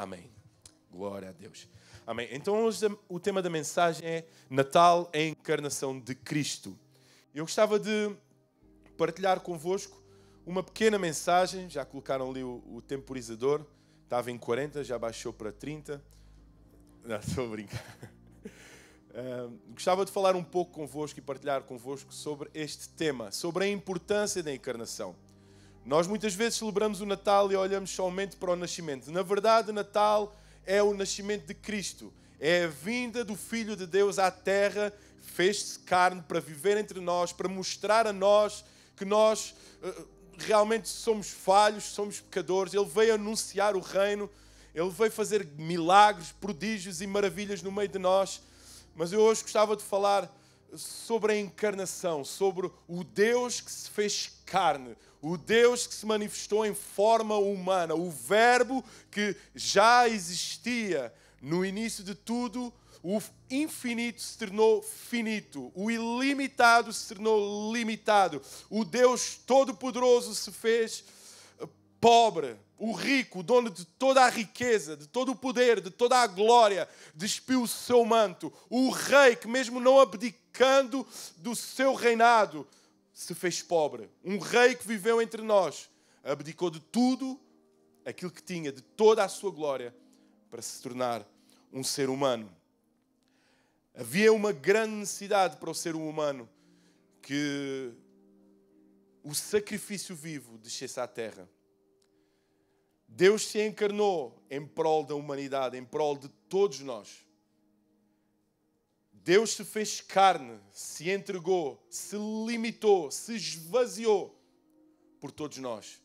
Amém. Glória a Deus. Amém. Então hoje o tema da mensagem é Natal, a encarnação de Cristo. Eu gostava de partilhar convosco uma pequena mensagem. Já colocaram ali o temporizador. Estava em 40, já baixou para 30. Não, estou a brincar. Gostava de falar um pouco convosco e partilhar convosco sobre este tema, sobre a importância da encarnação. Nós muitas vezes celebramos o Natal e olhamos somente para o nascimento. Na verdade, Natal é o nascimento de Cristo. É a vinda do Filho de Deus à Terra, fez-se carne para viver entre nós, para mostrar a nós que nós realmente somos falhos, somos pecadores. Ele veio anunciar o reino, Ele veio fazer milagres, prodígios e maravilhas no meio de nós. Mas eu hoje gostava de falar sobre a encarnação, sobre o Deus que se fez carne, o Deus que se manifestou em forma humana, o Verbo que já existia no início de tudo. O infinito se tornou finito, o ilimitado se tornou limitado, o Deus Todo-Poderoso se fez pobre, o rico, o dono de toda a riqueza, de todo o poder, de toda a glória, despiu o seu manto. O rei que mesmo não abdicando do seu reinado, se fez pobre. Um rei que viveu entre nós, abdicou de tudo aquilo que tinha, de toda a sua glória, para se tornar um ser humano. Havia uma grande necessidade para o ser humano que o sacrifício vivo descesse à terra. Deus se encarnou em prol da humanidade, em prol de todos nós. Deus se fez carne, se entregou, se limitou, se esvaziou por todos nós.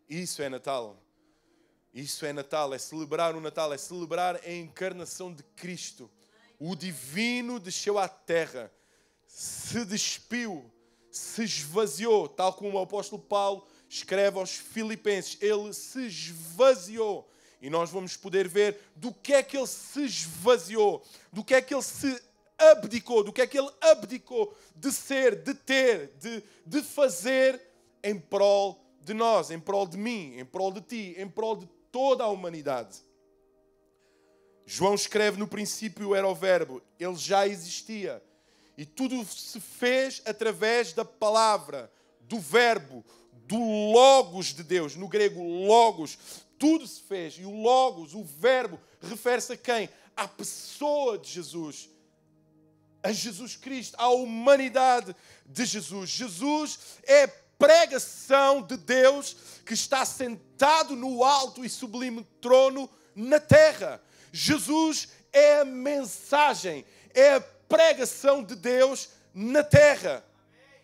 Isso é Natal. Isso é Natal, é celebrar o Natal, é celebrar a encarnação de Cristo. O divino desceu à terra, se despiu, se esvaziou, tal como o apóstolo Paulo escreve aos Filipenses. Ele se esvaziou. E nós vamos poder ver do que é que ele se esvaziou, do que é que ele se abdicou, do que é que ele abdicou de ser, de ter, de fazer em prol de nós, em prol de mim, em prol de ti, em prol de toda a humanidade. João escreve: no princípio era o Verbo, ele já existia. E tudo se fez através da palavra, do Verbo, do Logos de Deus. No grego, Logos. Tudo se fez. E o Logos, o Verbo, refere-se a quem? À pessoa de Jesus. A Jesus Cristo, à humanidade de Jesus. Jesus é a pregação de Deus que está sentado no alto e sublime trono na terra. Jesus é a mensagem, é a pregação de Deus na terra.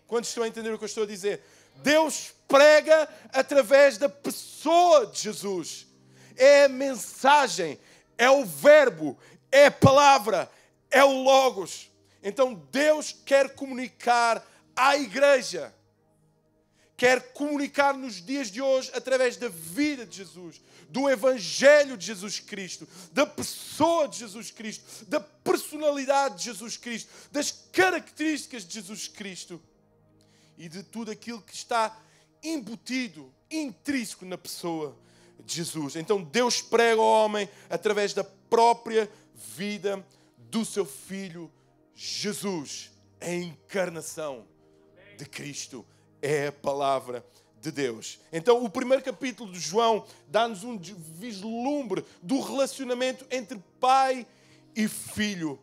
Quantos estão a entender o que eu estou a dizer? Deus prega através da pessoa de Jesus. É a mensagem, é o Verbo, é a palavra, é o Logos. Então Deus quer comunicar à igreja. Quer comunicar nos dias de hoje através da vida de Jesus, do Evangelho de Jesus Cristo, da pessoa de Jesus Cristo, da personalidade de Jesus Cristo, das características de Jesus Cristo e de tudo aquilo que está embutido, intrínseco na pessoa de Jesus. Então Deus prega ao homem através da própria vida do seu Filho Jesus. A encarnação de Cristo é a palavra de Deus. Então, o primeiro capítulo de João dá-nos um vislumbre do relacionamento entre pai e filho.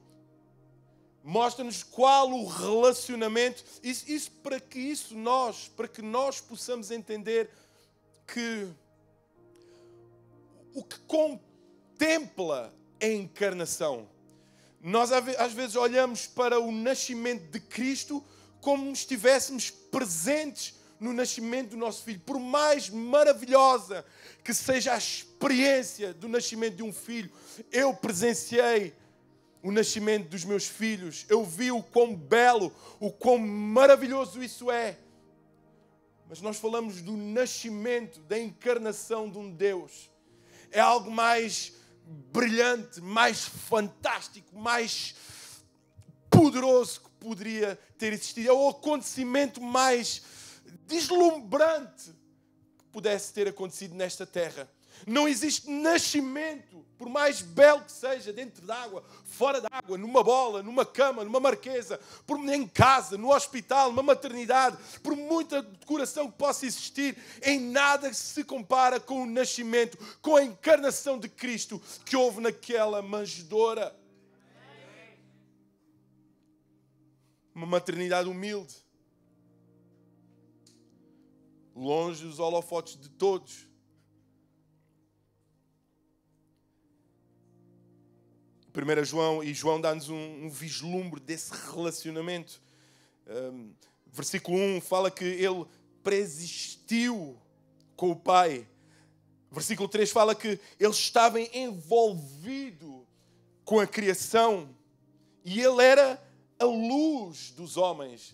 Mostra-nos qual o relacionamento. Isso para que nós possamos entender que o que contempla a encarnação. Nós às vezes olhamos para o nascimento de Cristo como estivéssemos presentes no nascimento do nosso filho. Por mais maravilhosa que seja a experiência do nascimento de um filho, eu presenciei o nascimento dos meus filhos. Eu vi o quão belo, o quão maravilhoso isso é. Mas nós falamos do nascimento, da encarnação de um Deus. É algo mais brilhante, mais fantástico, mais poderoso que poderia ter existido. É o acontecimento mais deslumbrante que pudesse ter acontecido nesta terra. Não existe nascimento, por mais belo que seja, dentro d'água, fora d'água, numa bola, numa cama, numa marquesa, em casa, no hospital, numa maternidade, por muita decoração que possa existir, em nada se compara com o nascimento, com a encarnação de Cristo que houve naquela manjedoura. Uma maternidade humilde, longe dos holofotes de todos. João dá-nos um vislumbre desse relacionamento. Versículo 1 fala que ele preexistiu com o Pai. Versículo 3 fala que ele estava envolvido com a criação e ele era a luz dos homens.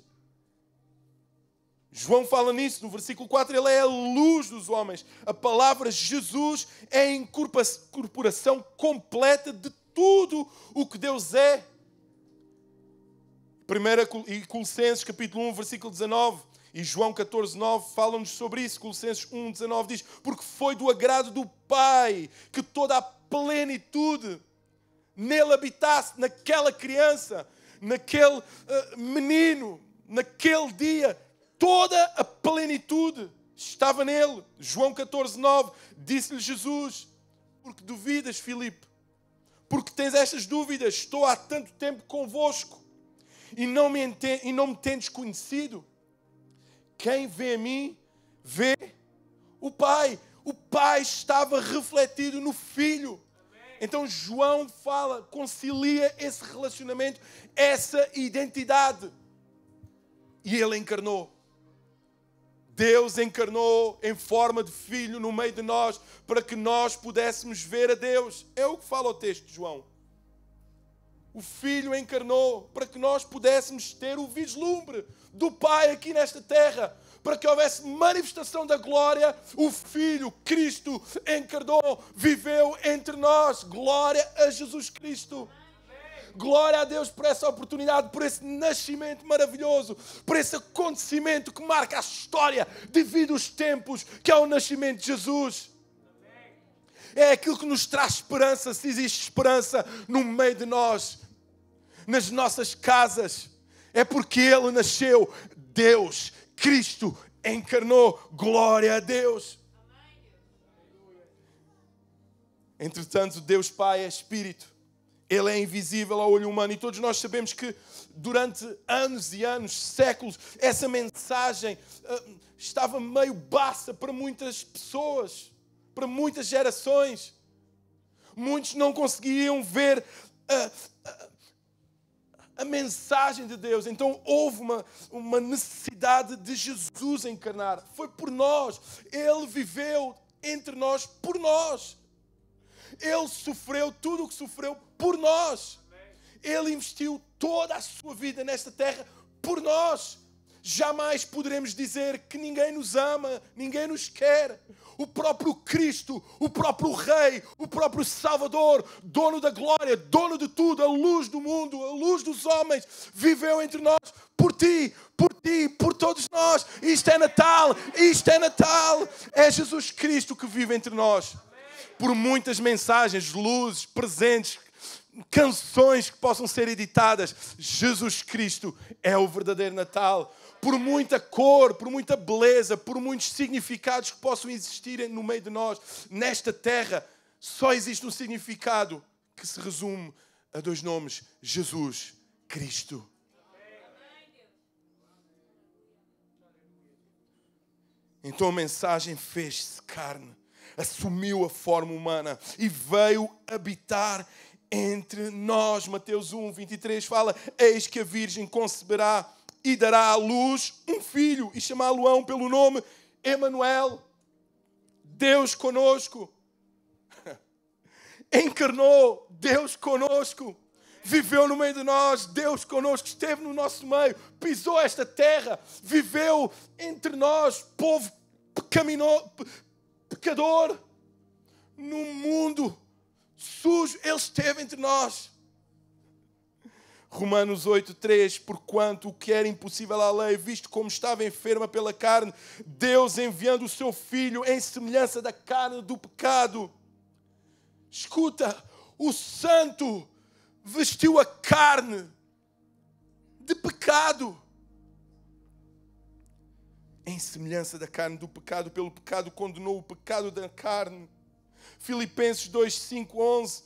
João fala nisso no versículo 4, ele é a luz dos homens. A palavra Jesus é a incorporação completa de tudo o que Deus é. 1 Colossenses capítulo 1, versículo 19 e João 14, 9 falam-nos sobre isso. Colossenses 1, 19 diz: porque foi do agrado do Pai que toda a plenitude nele habitasse, naquela criança, naquele menino, naquele dia. Toda a plenitude estava nele. João 14, 9 disse-lhe Jesus: porque duvidas, Filipe? Porque tens estas dúvidas? Estou há tanto tempo convosco e não me tendes conhecido. Quem vê a mim, vê o Pai. O Pai estava refletido no Filho. Então João fala, concilia esse relacionamento, essa identidade. E ele encarnou. Deus encarnou em forma de Filho no meio de nós para que nós pudéssemos ver a Deus. É o que fala o texto de João. O Filho encarnou para que nós pudéssemos ter o vislumbre do Pai aqui nesta terra. Para que houvesse manifestação da glória, o Filho, Cristo, encarnou, viveu entre nós. Glória a Jesus Cristo. Glória a Deus por essa oportunidade, por esse nascimento maravilhoso, por esse acontecimento que marca a história devido aos tempos, que é o nascimento de Jesus. É aquilo que nos traz esperança, se existe esperança no meio de nós, nas nossas casas. É porque Ele nasceu, Deus, Cristo, encarnou. Glória a Deus. Entretanto, Deus Pai é Espírito. Ele é invisível ao olho humano e todos nós sabemos que durante anos e anos, séculos, essa mensagem estava meio baça para muitas pessoas, para muitas gerações. Muitos não conseguiam ver a mensagem de Deus. Então houve uma necessidade de Jesus encarnar. Foi por nós. Ele viveu entre nós por nós. Ele sofreu tudo o que sofreu por nós. Ele investiu toda a sua vida nesta terra por nós. Jamais poderemos dizer que ninguém nos ama, ninguém nos quer. O próprio Cristo, o próprio Rei, o próprio Salvador, dono da glória, dono de tudo, a luz do mundo, a luz dos homens, viveu entre nós por ti, por todos nós. Isto é Natal, isto é Natal. É Jesus Cristo que vive entre nós. Por muitas mensagens, luzes, presentes, canções que possam ser editadas, Jesus Cristo é o verdadeiro Natal. Por muita cor, por muita beleza, por muitos significados que possam existir no meio de nós, nesta terra, só existe um significado que se resume a dois nomes: Jesus Cristo. Então a mensagem fez-se carne, assumiu a forma humana e veio habitar entre nós. Mateus 1, 23 fala: eis que a Virgem conceberá e dará à luz um filho e chamá-lo-ão pelo nome Emanuel, Deus conosco. Encarnou, Deus conosco. Viveu no meio de nós, Deus conosco, esteve no nosso meio, pisou esta terra, viveu entre nós, povo pecador, num mundo sujo. Ele esteve entre nós. Romanos 8:3, porquanto o que era impossível à lei, visto como estava enferma pela carne, Deus enviando o seu Filho em semelhança da carne do pecado. Escuta, o Santo vestiu a carne de pecado. Em semelhança da carne do pecado, pelo pecado condenou o pecado da carne. Filipenses 2:5-11,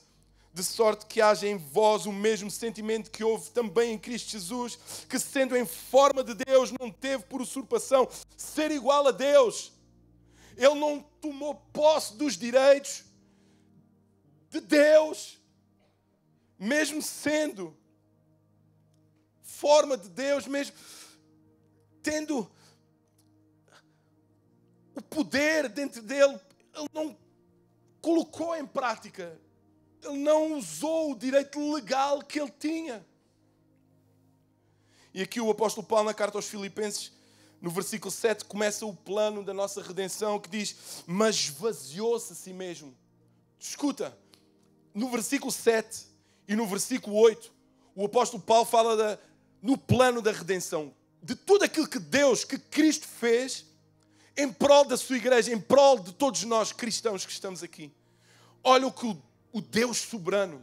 de sorte que haja em vós o mesmo sentimento que houve também em Cristo Jesus, que sendo em forma de Deus, não teve por usurpação ser igual a Deus. Ele não tomou posse dos direitos de Deus, mesmo sendo forma de Deus, mesmo tendo o poder dentro dele, ele não colocou em prática. Ele não usou o direito legal que ele tinha. E aqui o apóstolo Paulo, na carta aos Filipenses, no versículo 7, começa o plano da nossa redenção, que diz, mas esvaziou-se a si mesmo. Escuta, no versículo 7 e no versículo 8, o apóstolo Paulo fala no plano da redenção, de tudo aquilo que Deus, que Cristo fez, em prol da sua igreja, em prol de todos nós cristãos que estamos aqui. Olha o que o Deus soberano,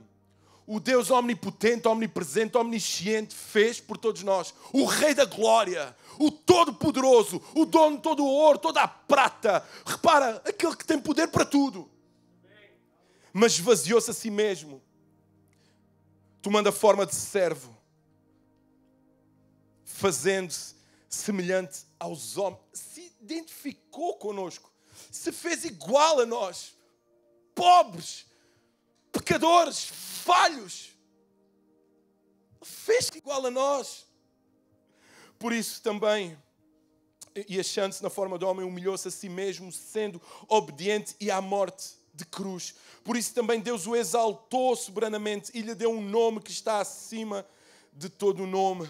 o Deus omnipotente, omnipresente, omnisciente fez por todos nós. O Rei da Glória, o Todo-Poderoso, o dono de todo o ouro, toda a prata. Repara, aquele que tem poder para tudo. Mas esvaziou-se a si mesmo, tomando a forma de servo, fazendo-se semelhante aos homens. Se identificou connosco, se fez igual a nós, pobres, pecadores, falhos. Fez-se igual a nós. Por isso também, e achando-se na forma de homem, humilhou-se a si mesmo, sendo obediente e à morte de cruz. Por isso também Deus o exaltou soberanamente e lhe deu um nome que está acima de todo o nome,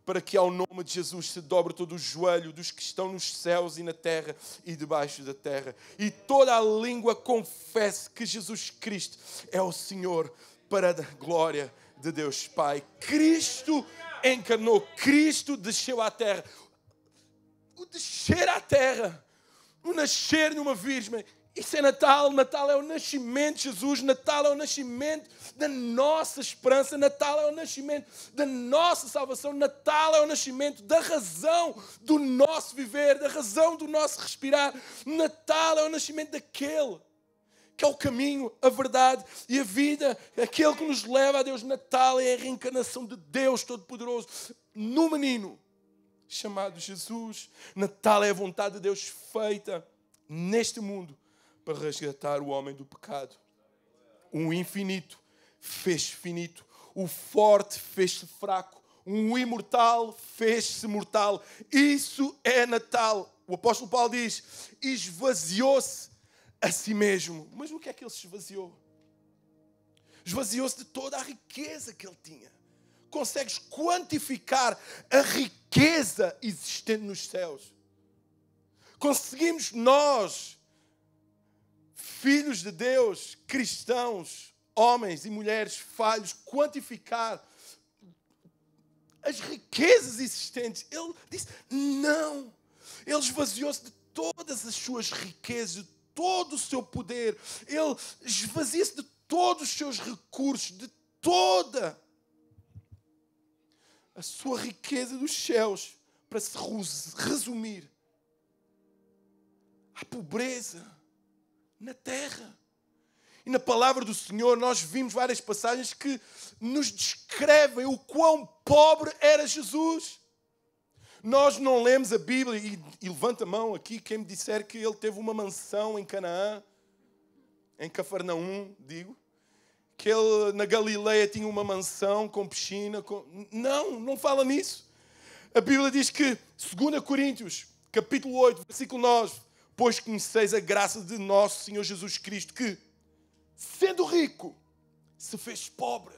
para que ao nome de Jesus se dobre todo o joelho dos que estão nos céus e na terra e debaixo da terra. E toda a língua confesse que Jesus Cristo é o Senhor, para a glória de Deus Pai. Cristo encarnou, Cristo desceu à terra. O descer à terra, o nascer numa virgem, isso é Natal. Natal é o nascimento de Jesus. Natal é o nascimento da nossa esperança. Natal é o nascimento da nossa salvação. Natal é o nascimento da razão do nosso viver, da razão do nosso respirar. Natal é o nascimento daquele que é o caminho, a verdade e a vida. Aquele que nos leva a Deus. Natal é a reencarnação de Deus Todo-Poderoso no menino chamado Jesus. Natal é a vontade de Deus feita neste mundo, para resgatar o homem do pecado. O infinito fez-se finito. O forte fez-se fraco. O imortal fez-se mortal. Isso é Natal. O apóstolo Paulo diz, esvaziou-se a si mesmo. Mas no que é que ele se esvaziou? Esvaziou-se de toda a riqueza que ele tinha. Consegues quantificar a riqueza existente nos céus? Conseguimos nós, filhos de Deus, cristãos, homens e mulheres falhos, quantificar as riquezas existentes? Ele disse, não. Ele esvaziou-se de todas as suas riquezas, de todo o seu poder. Ele esvazia-se de todos os seus recursos, de toda a sua riqueza dos céus, para se resumir à pobreza na terra. E na palavra do Senhor nós vimos várias passagens que nos descrevem o quão pobre era Jesus. Nós não lemos a Bíblia, e levanta a mão aqui quem me disser que ele teve uma mansão em Canaã, em Cafarnaum, digo, que ele na Galileia tinha uma mansão com piscina. Não fala nisso. A Bíblia diz que, 2 Coríntios, capítulo 8, versículo 9, pois conheceis a graça de nosso Senhor Jesus Cristo, que, sendo rico, se fez pobre.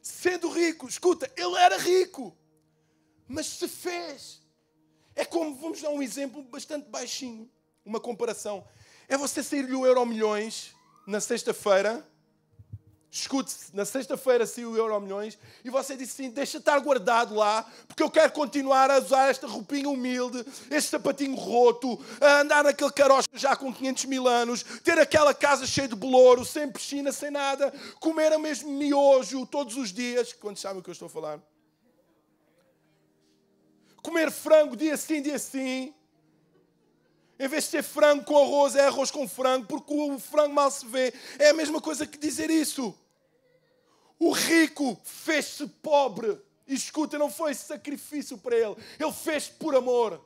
Sendo rico, escuta, ele era rico, mas se fez. É como, vamos dar um exemplo bastante baixinho, uma comparação. É você sair-lhe o Euromilhões na sexta-feira, Escute-se, na sexta-feira saiu o Euromilhões e você disse assim, deixa estar guardado lá, porque eu quero continuar a usar esta roupinha humilde, este sapatinho roto, a andar naquele caroço já com 500 mil anos, ter aquela casa cheia de bolouro, sem piscina, sem nada, comer o mesmo miojo todos os dias. Quantos sabem o que eu estou a falar? Comer frango dia sim, dia sim. Em vez de ser frango com arroz, é arroz com frango, porque o frango mal se vê. É a mesma coisa que dizer isso. O rico fez-se pobre. E escuta, não foi sacrifício para ele. Ele fez por amor.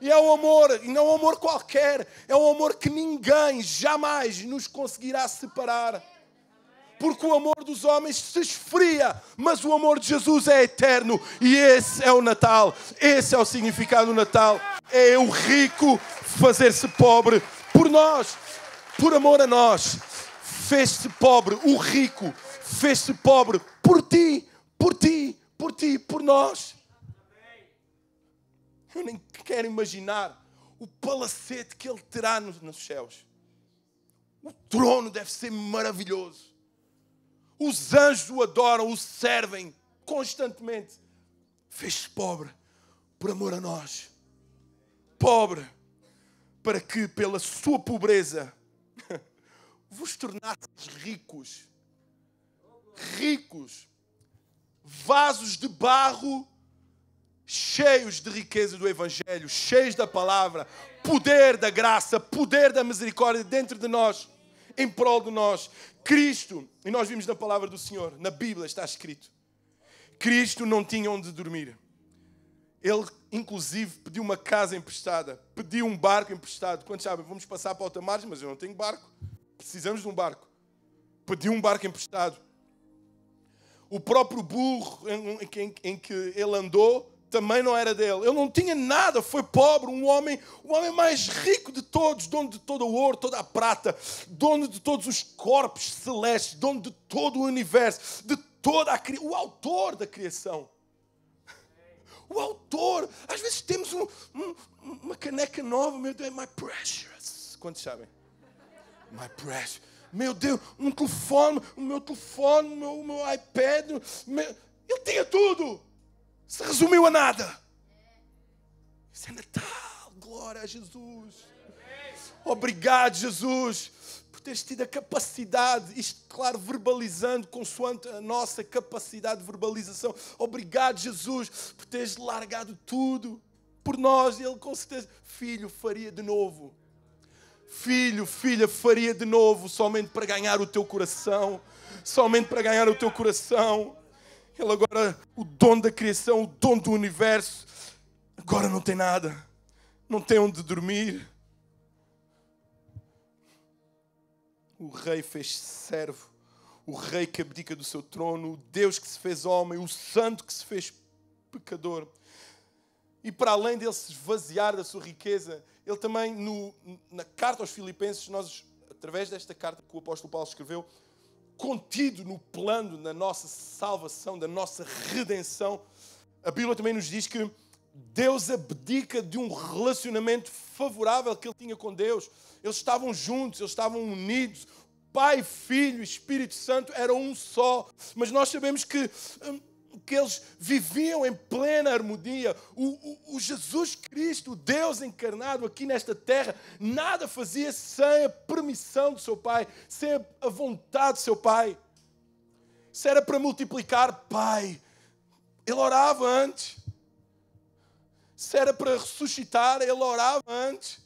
E é um amor, e não é um amor qualquer. É um amor que ninguém jamais nos conseguirá separar. Porque o amor dos homens se esfria, mas o amor de Jesus é eterno. E esse é o Natal. Esse é o significado do Natal. É o rico fazer-se pobre por nós. Por amor a nós. Fez-se pobre. O rico fez-se pobre por ti, por ti, por ti, por nós. Eu nem quero imaginar o palacete que ele terá nos céus. O trono deve ser maravilhoso. Os anjos o adoram, o servem constantemente. Fez-se pobre por amor a nós. Pobre para que pela sua pobreza vos tornasseis ricos. Ricos. Vasos de barro cheios de riqueza do Evangelho, cheios da palavra, poder da graça, poder da misericórdia dentro de nós, em prol de nós. Cristo, e nós vimos na palavra do Senhor, na Bíblia está escrito, Cristo não tinha onde dormir. Ele, inclusive, pediu uma casa emprestada, pediu um barco emprestado. Quantos sabem? Vamos passar para outra margem, mas eu não tenho barco. Precisamos de um barco. Pediu um barco emprestado. O próprio burro em que ele andou também não era dele. Ele não tinha nada, foi pobre, o homem mais rico de todos, dono de todo o ouro, toda a prata, dono de todos os corpos celestes, dono de todo o universo, de toda o autor da criação. O autor. Às vezes temos uma caneca nova, meu Deus, my precious. Quantos sabem? My precious. Meu Deus, um telefone, o meu telefone, o meu iPad. Ele tinha tudo. Se resumiu a nada. Isso é Natal. Glória a Jesus. Obrigado, Jesus, por teres tido a capacidade, isto, claro, verbalizando consoante a nossa capacidade de verbalização. Obrigado, Jesus, por teres largado tudo por nós. Ele, com certeza, filho, faria de novo. Filho, filha, faria de novo, somente para ganhar o teu coração. Somente para ganhar o teu coração. Ele agora, o dono da criação, o dono do universo, agora não tem nada. Não tem onde dormir. O rei fez-se servo. O rei que abdica do seu trono. O Deus que se fez homem. O santo que se fez pecador. E para além dele se esvaziar da sua riqueza, ele também, na carta aos Filipenses, nós, através desta carta que o apóstolo Paulo escreveu, contido no plano da nossa salvação, da nossa redenção, a Bíblia também nos diz que Deus abdica de um relacionamento favorável que ele tinha com Deus. Eles estavam juntos, eles estavam unidos. Pai, Filho e Espírito Santo eram um só. Mas nós sabemos que eles viviam em plena harmonia. O Jesus Cristo, o Deus encarnado aqui nesta terra, nada fazia sem a permissão do seu Pai, sem a vontade do seu Pai. Se era para multiplicar, Pai, ele orava antes. Se era para ressuscitar, ele orava antes.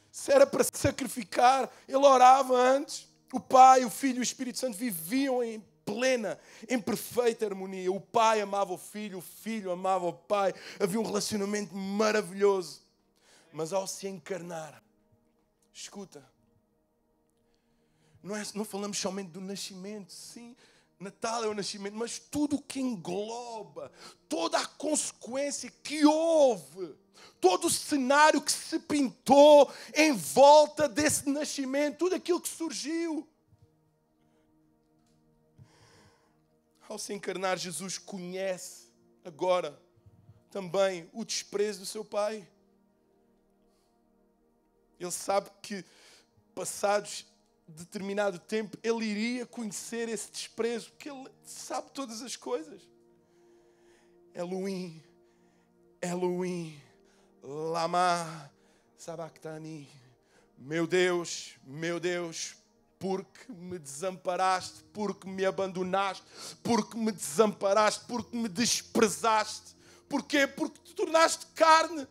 Se era para sacrificar, ele orava antes. O Pai, o Filho e o Espírito Santo viviam em plena, em perfeita harmonia. O Pai amava o Filho amava o Pai. Havia um relacionamento maravilhoso. Mas ao se encarnar, escuta, não falamos somente do nascimento, sim, Natal é o nascimento, mas tudo o que engloba, toda a consequência que houve, todo o cenário que se pintou em volta desse nascimento, tudo aquilo que surgiu. Ao se encarnar, Jesus conhece agora também o desprezo do seu Pai. Ele sabe que passados determinado tempo, ele iria conhecer esse desprezo, porque ele sabe todas as coisas. Elohim, Elohim, lama sabachthani. Meu Deus, porque me desamparaste, porque me abandonaste, porque me desamparaste, porque me desprezaste. Porquê? Porque te tornaste carne,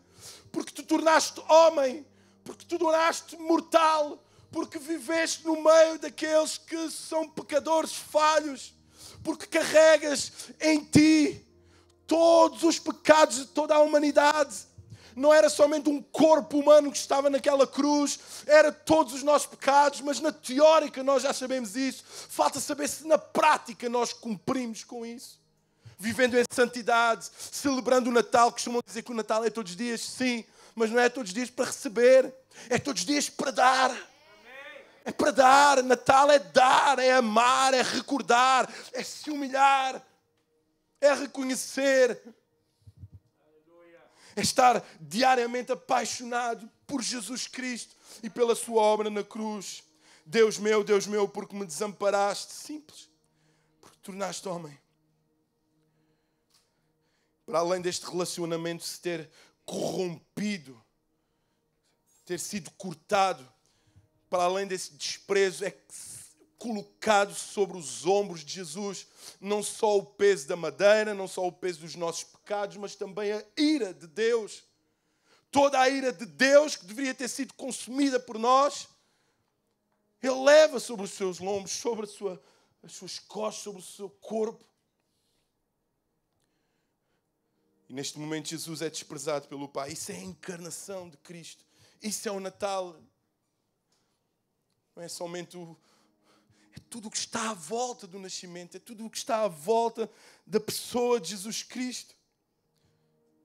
porque te tornaste homem, porque te tornaste mortal, porque viveste no meio daqueles que são pecadores falhos, porque carregas em ti todos os pecados de toda a humanidade. Não era somente um corpo humano que estava naquela cruz, era todos os nossos pecados, mas na teórica nós já sabemos isso. Falta saber se na prática nós cumprimos com isso. Vivendo em santidade, celebrando o Natal. Costumam dizer que o Natal é todos os dias, sim, mas não é todos os dias para receber, é todos os dias para dar. É para dar. Natal é dar, é amar, é recordar, é se humilhar, é reconhecer. É estar diariamente apaixonado por Jesus Cristo e pela sua obra na cruz. Deus meu, porque me desamparaste. Simples. Porque te tornaste homem. Para além deste relacionamento se ter corrompido, ter sido cortado, para além desse desprezo, é colocado sobre os ombros de Jesus não só o peso da madeira, não só o peso dos nossos pecados, mas também a ira de Deus. Toda a ira de Deus que deveria ter sido consumida por nós, Ele leva sobre os seus lombos, sobre as suas costas, sobre o seu corpo. E neste momento Jesus é desprezado pelo Pai. Isso é a encarnação de Cristo. Isso é o Natal. Não é somente é tudo o que está à volta do nascimento. É tudo o que está à volta da pessoa de Jesus Cristo.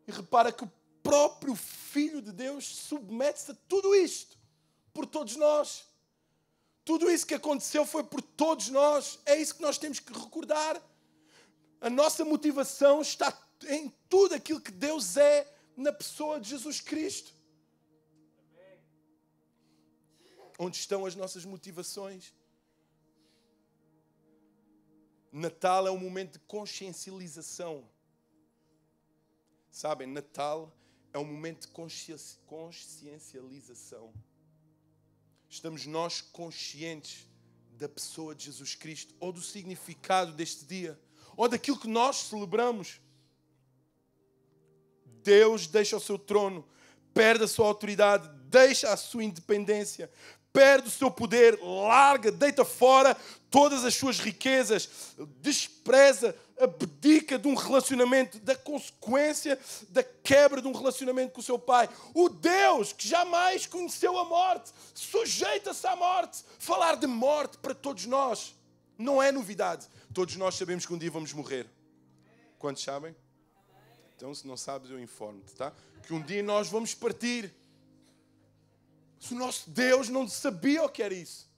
E repara que o próprio Filho de Deus submete-se a tudo isto. Por todos nós. Tudo isso que aconteceu foi por todos nós. É isso que nós temos que recordar. A nossa motivação está em tudo aquilo que Deus é na pessoa de Jesus Cristo. Onde estão as nossas motivações? Natal é um momento de consciencialização. Sabem, Natal é um momento de consciencialização. Estamos nós conscientes da pessoa de Jesus Cristo, ou do significado deste dia, ou daquilo que nós celebramos. Deus deixa o seu trono, perde a sua autoridade, deixa a sua independência, perde o seu poder, larga, deita fora todas as suas riquezas, despreza, abdica de um relacionamento, da consequência da quebra de um relacionamento com o seu Pai. O Deus que jamais conheceu a morte, sujeita-se à morte. Falar de morte para todos nós não é novidade. Todos nós sabemos que um dia vamos morrer. Quantos sabem? Então, se não sabes, eu informo-te, tá? Que um dia nós vamos partir. Se o nosso Deus não sabia o que era isso.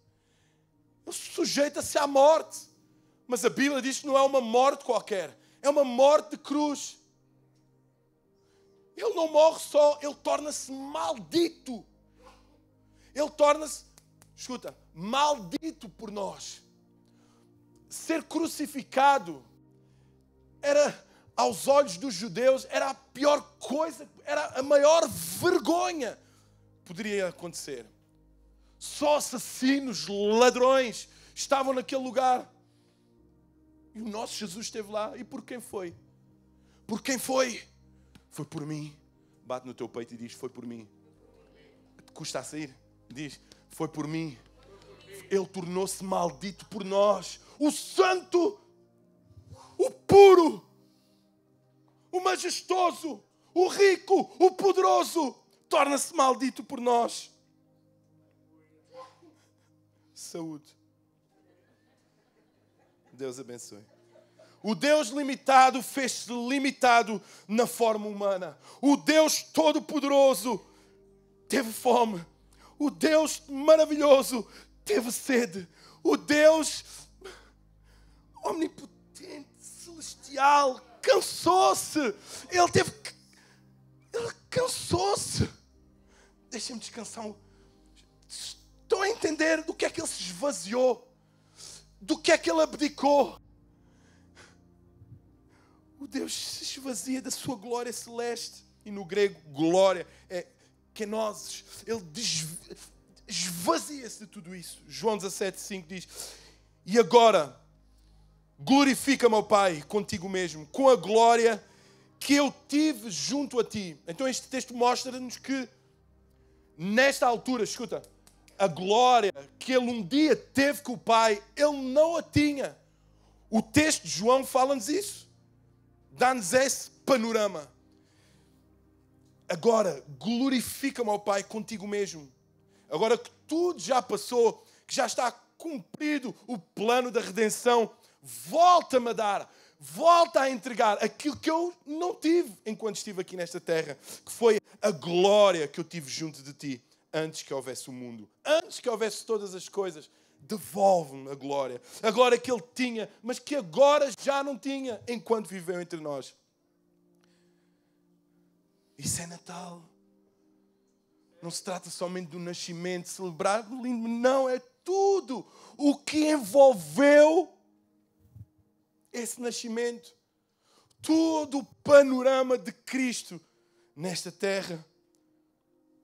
Ele sujeita-se à morte. Mas a Bíblia diz que não é uma morte qualquer. É uma morte de cruz. Ele não morre só, ele torna-se maldito. Ele torna-se, escuta, maldito por nós. Ser crucificado era, aos olhos dos judeus, era a pior coisa, era a maior vergonha que poderia acontecer. Só assassinos, ladrões estavam naquele lugar. E o nosso Jesus esteve lá. E por quem foi? Por quem foi? Foi por mim. Bate no teu peito e diz, foi por mim. Te custa a sair? Diz, foi por mim. Ele tornou-se maldito por nós. O santo, o puro, o majestoso, o rico, o poderoso, torna-se maldito por nós. Saúde. Deus abençoe. O Deus limitado fez-se limitado na forma humana. O Deus todo-poderoso teve fome. O Deus maravilhoso teve sede. O Deus omnipotente, celestial, cansou-se. Ele cansou-se. Deixem-me descansar. Estão a entender do que é que ele se esvaziou? Do que é que ele abdicou? O Deus se esvazia da sua glória celeste. E no grego, glória é kenosis. Ele esvazia-se de tudo isso. João 17,5 diz: e agora, glorifica-me, ó Pai, contigo mesmo, com a glória que eu tive junto a ti. Então este texto mostra-nos que, nesta altura, escuta, a glória que ele um dia teve com o Pai, ele não a tinha. O texto de João fala-nos isso. Dá-nos esse panorama. Agora, glorifica-me, ó Pai, contigo mesmo. Agora que tudo já passou, que já está cumprido o plano da redenção, volta-me a dar, volta a entregar aquilo que eu não tive enquanto estive aqui nesta terra, que foi a glória que eu tive junto de ti, antes que houvesse o mundo, antes que houvesse todas as coisas. Devolve-me a glória que ele tinha, mas que agora já não tinha enquanto viveu entre nós. Isso é Natal. Não se trata somente do nascimento, celebrar lindo, não, é tudo o que envolveu esse nascimento. Todo o panorama de Cristo nesta terra,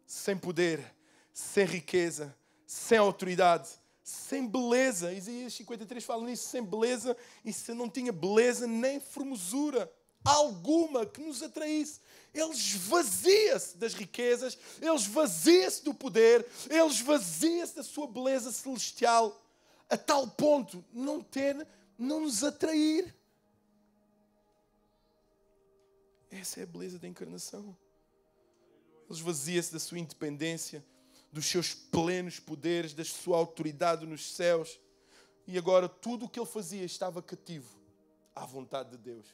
sem poder, sem riqueza, sem autoridade, sem beleza. Isaías 53 fala nisso, sem beleza, e se não tinha beleza nem formosura alguma que nos atraísse. Ele esvazia-se das riquezas, ele esvazia-se do poder, ele esvazia-se da sua beleza celestial, a tal ponto não nos atrair. Essa é a beleza da encarnação. Ele esvazia-se da sua independência, dos seus plenos poderes, da sua autoridade nos céus. E agora tudo o que ele fazia estava cativo à vontade de Deus.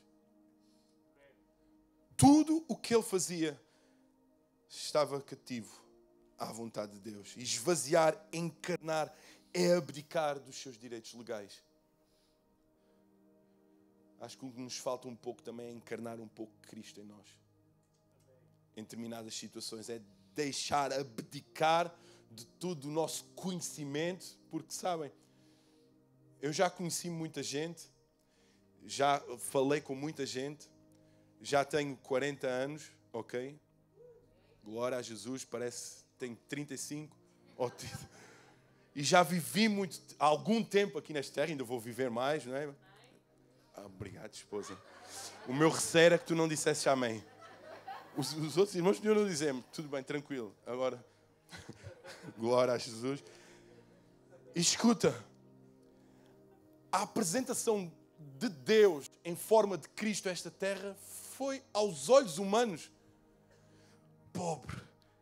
Tudo o que ele fazia estava cativo à vontade de Deus. E esvaziar, encarnar, é abdicar dos seus direitos legais. Acho que o que nos falta um pouco também é encarnar um pouco Cristo em nós. Em determinadas situações é deixar, abdicar de todo o nosso conhecimento, porque sabem, eu já conheci muita gente, já falei com muita gente, já tenho 40 anos, ok? Glória a Jesus, parece que tenho 35, e já vivi algum tempo aqui nesta terra, ainda vou viver mais, não é? Obrigado, esposa. O meu receio era que tu não dissesse amém. Os outros irmãos podiam não dizer, tudo bem, tranquilo. Agora, glória a Jesus. E escuta, a apresentação de Deus em forma de Cristo a esta terra foi, aos olhos humanos, pobre,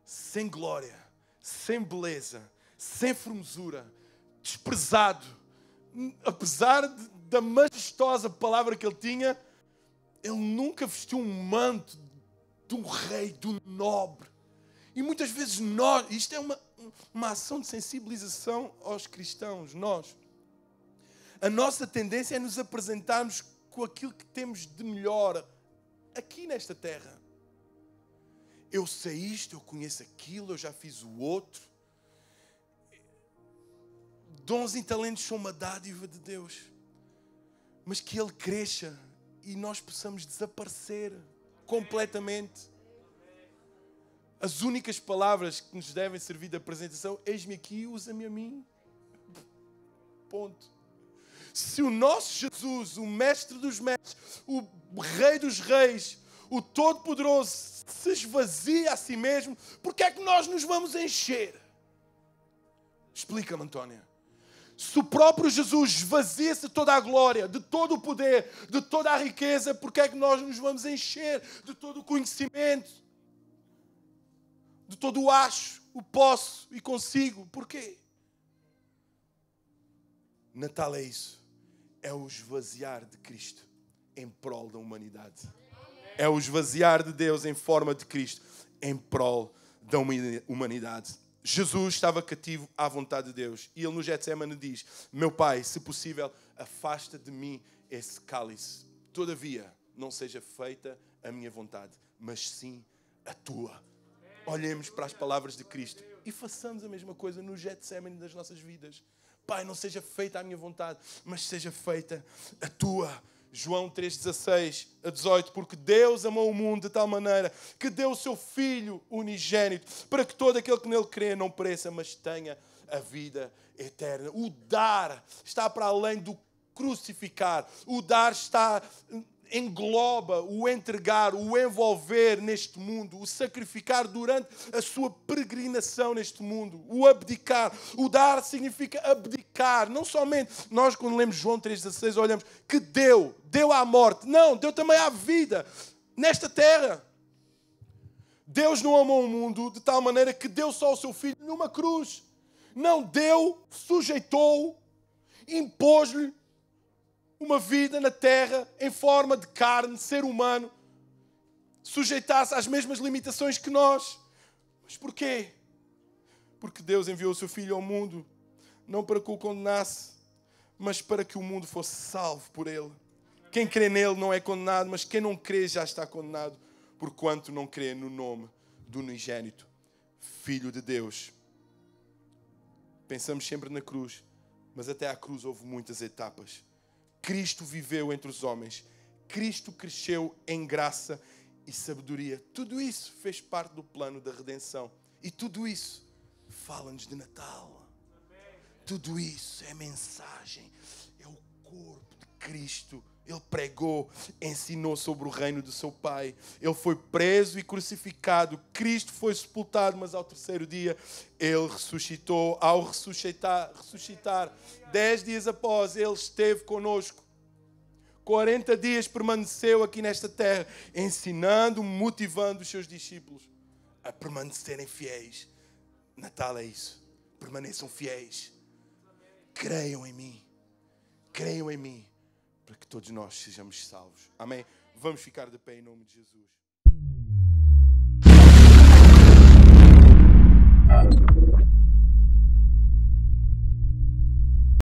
sem glória, sem beleza, sem formosura, desprezado. Apesar da majestosa palavra que ele tinha, ele nunca vestiu um manto de um rei, de um nobre. E muitas vezes nós, isto é uma ação de sensibilização aos cristãos, a nossa tendência é nos apresentarmos com aquilo que temos de melhor aqui nesta terra. Eu sei isto, eu conheço aquilo, eu já fiz o outro. Dons e talentos são uma dádiva de Deus, mas que Ele cresça e nós possamos desaparecer completamente. As únicas palavras que nos devem servir de apresentação: eis-me aqui, usa-me a mim. Ponto. Se o nosso Jesus, o Mestre dos Mestres, o Rei dos Reis, o Todo-Poderoso, se esvazia a si mesmo, porque é que nós nos vamos encher? Explica-me, Antónia. Se o próprio Jesus esvazia-se de toda a glória, de todo o poder, de toda a riqueza, porque é que nós nos vamos encher de todo o conhecimento, de todo o acho, o posso e consigo? Porquê? Natal é isso. É o esvaziar de Cristo em prol da humanidade. É o esvaziar de Deus em forma de Cristo em prol da humanidade. Jesus estava cativo à vontade de Deus. E ele no Getsemane diz: meu Pai, se possível, afasta de mim esse cálice. Todavia, não seja feita a minha vontade, mas sim a tua. Olhemos para as palavras de Cristo. E façamos a mesma coisa no Getsemane das nossas vidas. Pai, não seja feita a minha vontade, mas seja feita a tua. João 3:16 a 18. Porque Deus amou o mundo de tal maneira que deu o seu Filho unigênito para que todo aquele que nele crê não pereça, mas tenha a vida eterna. O dar está para além do crucificar. O dar engloba o entregar, o envolver neste mundo, o sacrificar durante a sua peregrinação neste mundo, o abdicar. O dar significa abdicar. Não somente nós, quando lemos João 3:16, olhamos que deu à morte. Não, deu também à vida nesta terra. Deus não amou o mundo de tal maneira que deu só o seu Filho numa cruz. Não, deu, sujeitou, impôs-lhe uma vida na terra em forma de carne, ser humano, sujeitasse às mesmas limitações que nós. Mas porquê? Porque Deus enviou o seu Filho ao mundo, não para que o condenasse, mas para que o mundo fosse salvo por ele. Quem crê nele não é condenado, mas quem não crê já está condenado, porquanto não crê no nome do unigênito Filho de Deus. Pensamos sempre na cruz, mas até à cruz houve muitas etapas. Cristo viveu entre os homens. Cristo cresceu em graça e sabedoria. Tudo isso fez parte do plano da redenção. E tudo isso fala-nos de Natal. Tudo isso é mensagem. É o corpo de Cristo. Ele pregou, ensinou sobre o reino do seu Pai. Ele foi preso e crucificado. Cristo foi sepultado, mas ao terceiro dia ele ressuscitou. Ao ressuscitar, 10 dias após, ele esteve conosco. 40 dias permaneceu aqui nesta terra, ensinando, motivando os seus discípulos a permanecerem fiéis. Natal é isso. Permaneçam fiéis. Creiam em mim. Creiam em mim. Para que todos nós sejamos salvos. Amém? Vamos ficar de pé em nome de Jesus.